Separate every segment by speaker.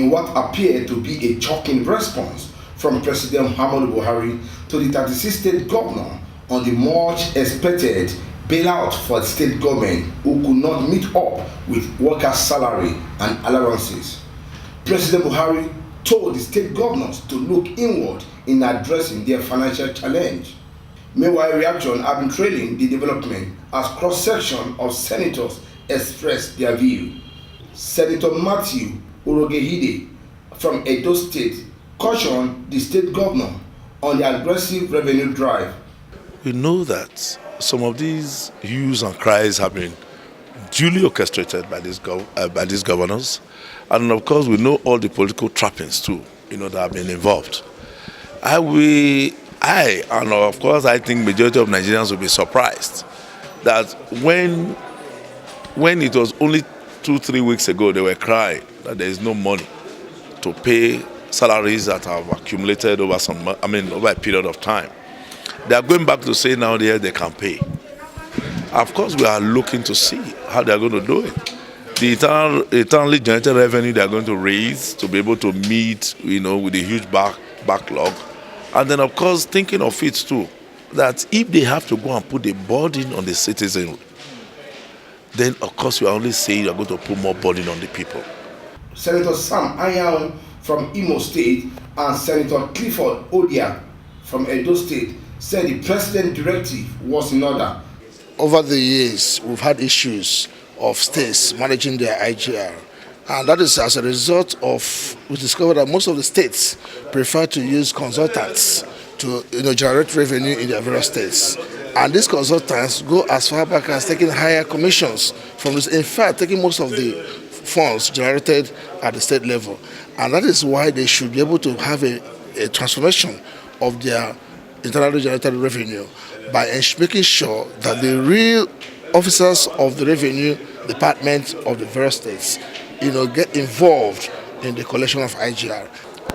Speaker 1: in what appeared to be a shocking response from President Muhammadu Buhari to the 36 state governor on the much expected bailout for the state government who could not meet up with workers' salary and allowances. President Buhari told the state governors to look inward in addressing their financial challenge. Meanwhile, reaction have been trailing the development as cross-section of senators expressed their view. Senator Matthew Urogehide from Edo State cautioned the state governor on the aggressive revenue drive.
Speaker 2: We know that some of these hues and cries have been duly orchestrated by these governors, and of course we know all the political trappings too, that have been involved. I and of course I think majority of Nigerians will be surprised that when it was only 2-3 weeks ago they were crying that there is no money to pay salaries that have accumulated over over a period of time. They are going back to say now they can pay. Of course, we are looking to see how they are going to do it. The internally generated revenue they are going to raise to be able to meet, with a huge backlog. And then, of course, thinking of it too, that if they have to go and put the burden on the citizen, then, of course, you are only saying you are going to put more burden on the people.
Speaker 1: Senator Sam Ayaun from Imo State and Senator Clifford Odia from Edo State said the president's directive was in order.
Speaker 3: Over the years, we've had issues of states managing their IGR. And that is as a result of, we discovered that most of the states prefer to use consultants to generate revenue in their various states. And these consultants go as far back as taking higher commissions from this, in fact, taking most of the funds generated at the state level. And that is why they should be able to have a transformation of their internally generated revenue by making sure that the real officers of the revenue department of the various states, get involved in the collection of IGR.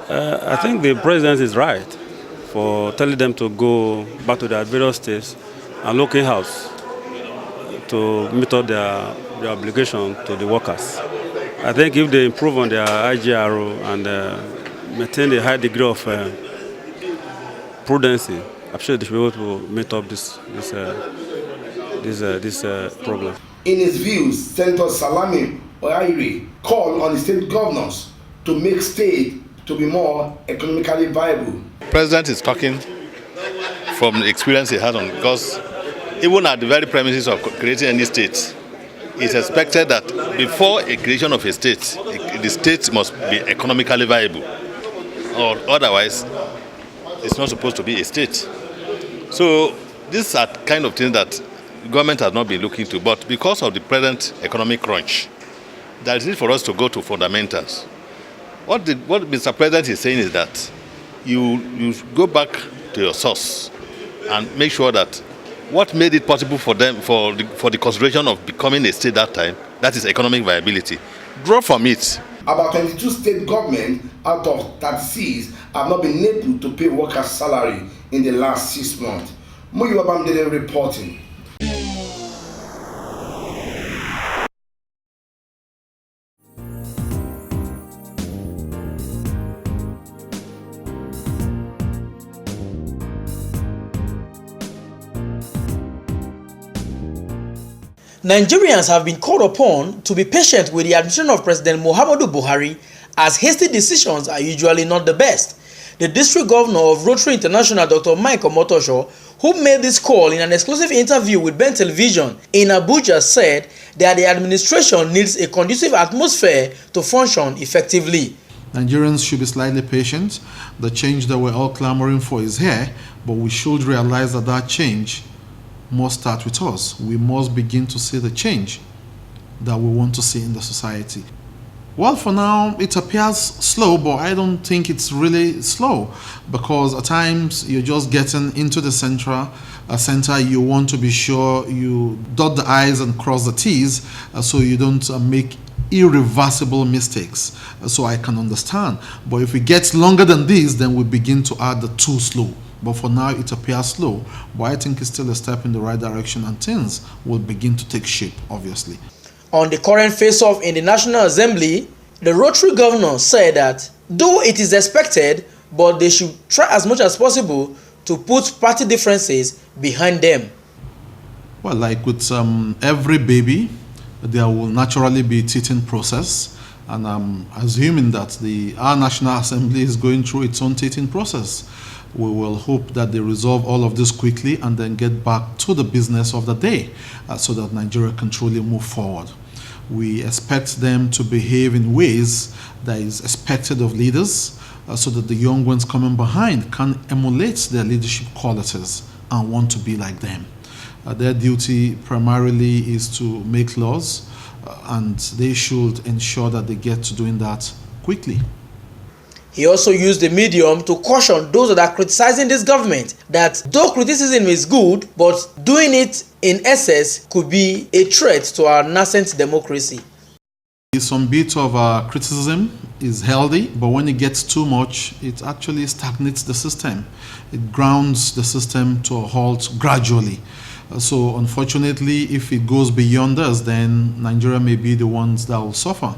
Speaker 4: I think the president is right for telling them to go back to their various states and look in-house to meet up their obligation to the workers. I think if they improve on their IGR and maintain a high degree of prudency, I'm sure they should be able to meet up this problem.
Speaker 1: In his views, Senator Salami Oyaire called on the state governors to make state to be more economically viable.
Speaker 5: The president is talking from the experience he had because even at the very premises of creating any state, it's expected that before a creation of a state, the state must be economically viable, or otherwise it's not supposed to be a state. So these are kind of things that the government has not been looking to, but because of the present economic crunch, there is need for us to go to fundamentals. What Mr. President is saying is that you go back to your source and make sure that what made it possible for them, for the consideration of becoming a state that time, that is economic viability. Draw from it.
Speaker 1: About 22 state governments out of 36 have not been able to pay workers' salary in the last 6 months. Muyiwa Bamdele reporting.
Speaker 6: Nigerians have been called upon to be patient with the administration of President Muhammadu Buhari, as hasty decisions are usually not the best. The district governor of Rotary International, Dr. Mike Omotosho, who made this call in an exclusive interview with Ben Television in Abuja, said that the administration needs a conducive atmosphere to function effectively.
Speaker 7: Nigerians should be slightly patient. The change that we're all clamoring for is here, but we should realize that that change must start with us. We must begin to see the change that we want to see in the society. Well, for now, it appears slow, but I don't think it's really slow, because at times you're just getting into the center. You want to be sure you dot the I's and cross the T's, so you don't make irreversible mistakes. So I can understand. But if it gets longer than this, then we begin to add the too slow. But for now, it appears slow. But I think it's still a step in the right direction, and things will begin to take shape, obviously.
Speaker 6: On the current face-off in the National Assembly, The Rotary governor said that though it is expected, but they should try as much as possible to put party differences behind them.
Speaker 7: Well, like with every baby, there will naturally be a teething process, and I'm assuming that our National Assembly is going through its own teething process. We will hope that they resolve all of this quickly and then get back to the business of the day so that Nigeria can truly move forward. We expect them to behave in ways that is expected of leaders so that the young ones coming behind can emulate their leadership qualities and want to be like them. Their duty primarily is to make laws and they should ensure that they get to doing that quickly.
Speaker 6: He also used the medium to caution those that are criticizing this government that though criticism is good, but doing it in excess could be a threat to our nascent democracy.
Speaker 7: Some bit of criticism is healthy, but when it gets too much, it actually stagnates the system. It grounds the system to a halt gradually. So unfortunately, if it goes beyond us, then Nigeria may be the ones that will suffer.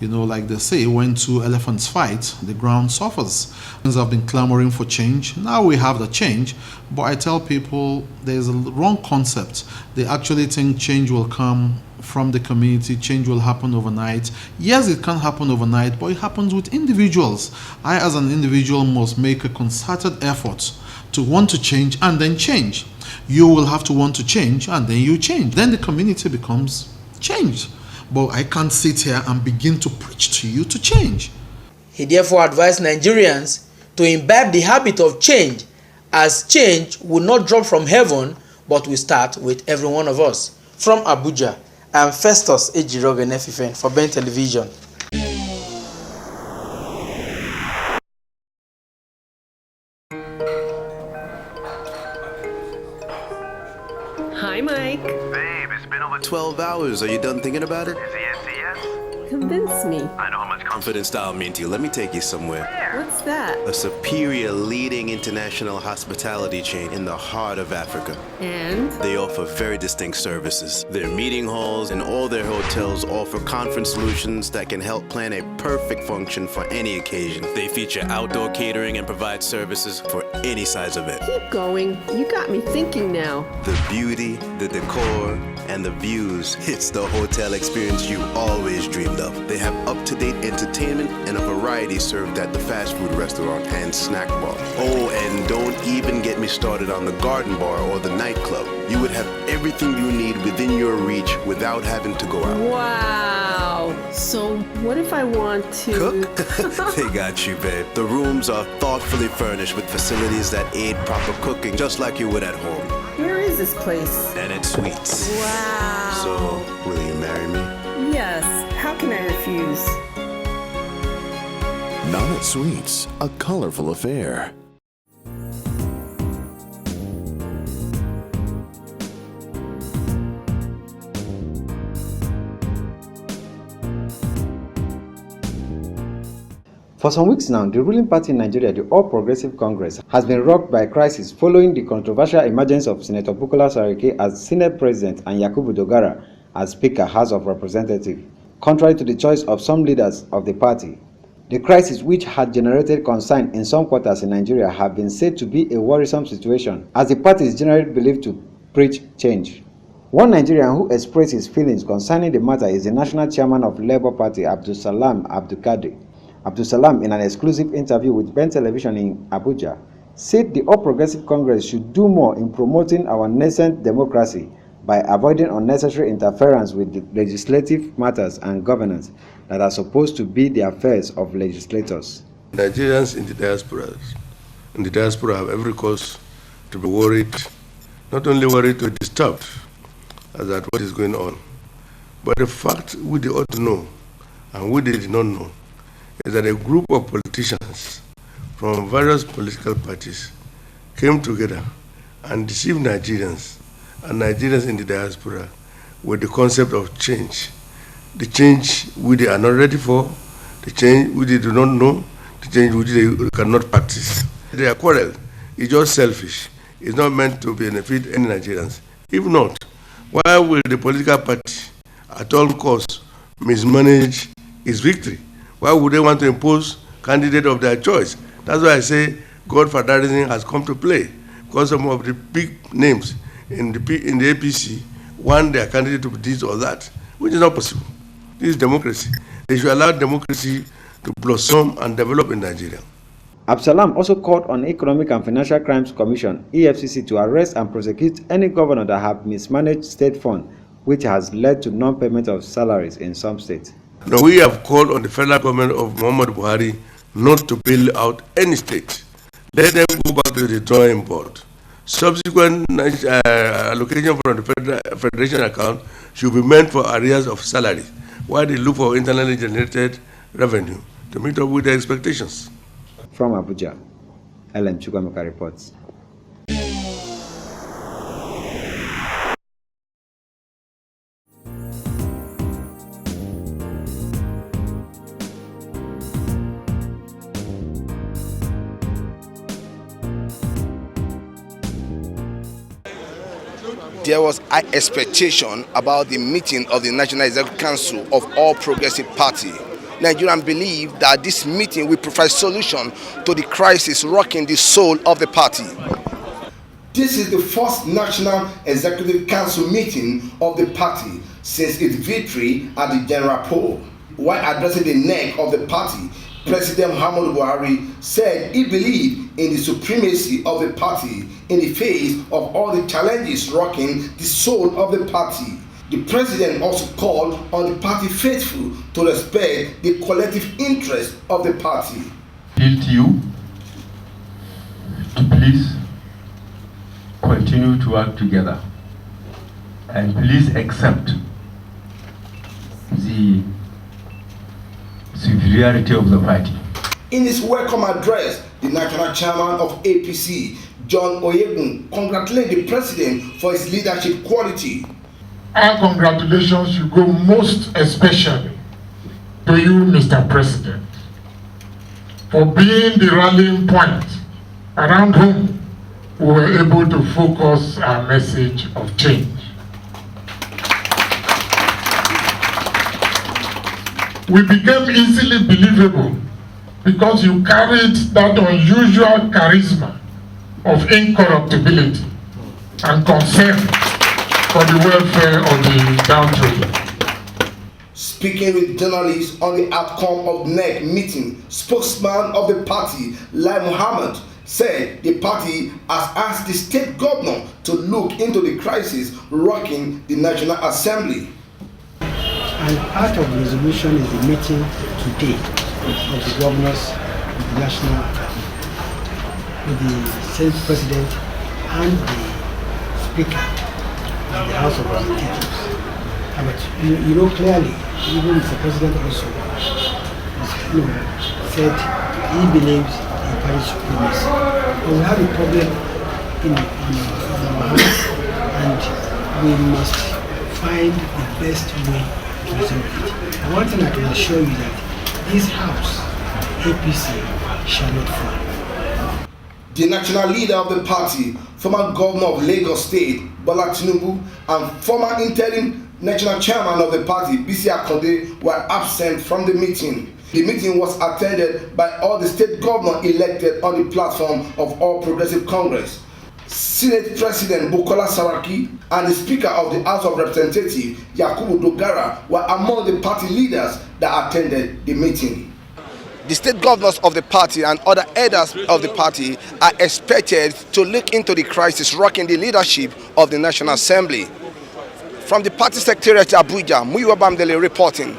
Speaker 7: You know, like they say, when two elephants fight, the ground suffers. Things have been clamoring for change. Now we have the change, but I tell people there's a wrong concept. They actually think change will come from the community, change will happen overnight. Yes, it can happen overnight, but it happens with individuals. I, as an individual, must make a concerted effort to want to change and then change. You will have to want to change and then you change. Then the community becomes changed. But I can't sit here and begin to preach to you to change.
Speaker 6: He therefore advised Nigerians to imbibe the habit of change, as change will not drop from heaven, but will start with every one of us. From Abuja, I'm Festus Ejirobe Nefifen for Ben Television.
Speaker 8: Hi, Mike.
Speaker 9: Babe, it's been over 12 hours. Are you done thinking about it? Is the answer yes?
Speaker 8: Convince me.
Speaker 9: I know how much confidence that'll mean to you. Let me take you somewhere.
Speaker 8: What's that?
Speaker 9: A superior leading international hospitality chain in the heart of Africa.
Speaker 8: And?
Speaker 9: They offer very distinct services. Their meeting halls and all their hotels offer conference solutions that can help plan a perfect function for any occasion. They feature outdoor catering and provide services for any size event.
Speaker 8: Keep going. You got me thinking now.
Speaker 9: The beauty, the decor, and the views. It's the hotel experience you always dreamed of. They have up-to-date entertainment and a variety served at the fast food restaurant and snack bar. Oh, and don't even get me started on the garden bar or the nightclub. You would have everything you need within your reach without having to go out.
Speaker 8: Wow. So what if I want to...
Speaker 9: Cook? They got you, babe. The rooms are thoughtfully furnished with facilities that aid proper cooking, just like you would at home.
Speaker 8: Where is this place?
Speaker 9: And it's Sweets.
Speaker 8: Wow.
Speaker 9: So, will you marry me?
Speaker 8: Yes. How can I refuse?
Speaker 10: Not at Sweets, a colorful affair.
Speaker 11: For some weeks now, the ruling party in Nigeria, the All Progressive Congress, has been rocked by a crisis following the controversial emergence of Senator Bukola Saraki as Senate President and Yakubu Dogara as Speaker, House of Representatives, contrary to the choice of some leaders of the party. The crisis, which had generated concern in some quarters in Nigeria, have been said to be a worrisome situation, as the party is generally believed to preach change. One Nigerian who expressed his feelings concerning the matter is the National Chairman of Labour Party, Abdulsalam Abdulkadir. Abdulsalam, in an exclusive interview with Ben Television in Abuja, said the All Progressive Congress should do more in promoting our nascent democracy by avoiding unnecessary interference with the legislative matters and governance that are supposed to be the affairs of legislators.
Speaker 12: Nigerians in the diaspora have every cause to be worried, not only worried but disturbed at what is going on. But the fact we ought to know, and we did not know, is that a group of politicians from various political parties came together and deceived Nigerians and Nigerians in the diaspora with the concept of change. The change we are not ready for, the change we do not know, the change which they cannot practice. Their quarrel is just selfish. It's not meant to benefit any Nigerians. If not, why will the political party at all costs mismanage its victory Why would they want to impose candidate of their choice? That's why I say godfatherism has come to play, because some of the big names in the APC want their candidate to be this or that, which is not possible. This is democracy. They should allow democracy to blossom and develop in Nigeria.
Speaker 11: Absalam also called on Economic and Financial Crimes Commission (EFCC) to arrest and prosecute any governor that have mismanaged state funds, which has led to non-payment of salaries in some states.
Speaker 12: Now, we have called on the federal government of Muhammadu Buhari not to bail out any state. Let them go back to the drawing board. Subsequent allocation from the federation account should be meant for arrears of salary, while they look for internally generated revenue to meet up with their expectations.
Speaker 11: From Abuja, LM Chukwameka reports.
Speaker 1: There was high expectation about the meeting of the National Executive Council of All Progressive Party. Nigerians believe that this meeting will provide solution to the crisis rocking the soul of the party. This is the first National Executive Council meeting of the party since its victory at the general poll. While addressing the neck of the party, President Muhammadu Buhari said he believed in the supremacy of the party in the face of all the challenges rocking the soul of the party. The president also called on the party faithful to respect the collective interest of the party.
Speaker 13: Appeal to you to please continue to work together and please accept the superiority of the party.
Speaker 1: In his welcome address, the national chairman of APC, John Oyegun, congratulated the president for his leadership quality.
Speaker 14: Our congratulations should go most especially to you, Mr. President, for being the rallying point around whom we were able to focus our message of change. We became easily believable because you carried that unusual charisma of incorruptibility and concern for the welfare of the downtrodden.
Speaker 1: Speaking with journalists on the outcome of NEC meeting, spokesman of the party, Lai Mohammed, said the party has asked the state governor to look into the crisis rocking the National Assembly.
Speaker 15: And part of the resolution is the meeting today of the governors, with the national, with the Senate President and the Speaker of the House of Representatives. But you know clearly, even the President also said he believes in party supremacy. But we have a problem in our hands, and we must find the best way to resolve it. And one thing I can assure you that this House, APC, shall not fall.
Speaker 1: The national leader of the party, former governor of Lagos State, Bola Tinubu, and former interim national chairman of the party, Bisi Akande, were absent from the meeting. The meeting was attended by all the state governors elected on the platform of All Progressive Congress. Senate President Bukola Saraki and the Speaker of the House of Representatives, Yakubu Dogara, were among the party leaders that attended the meeting. The state governors of the party and other heads of the party are expected to look into the crisis rocking the leadership of the National Assembly. From the party secretariat Abuja, Muyiwa Bamdele reporting.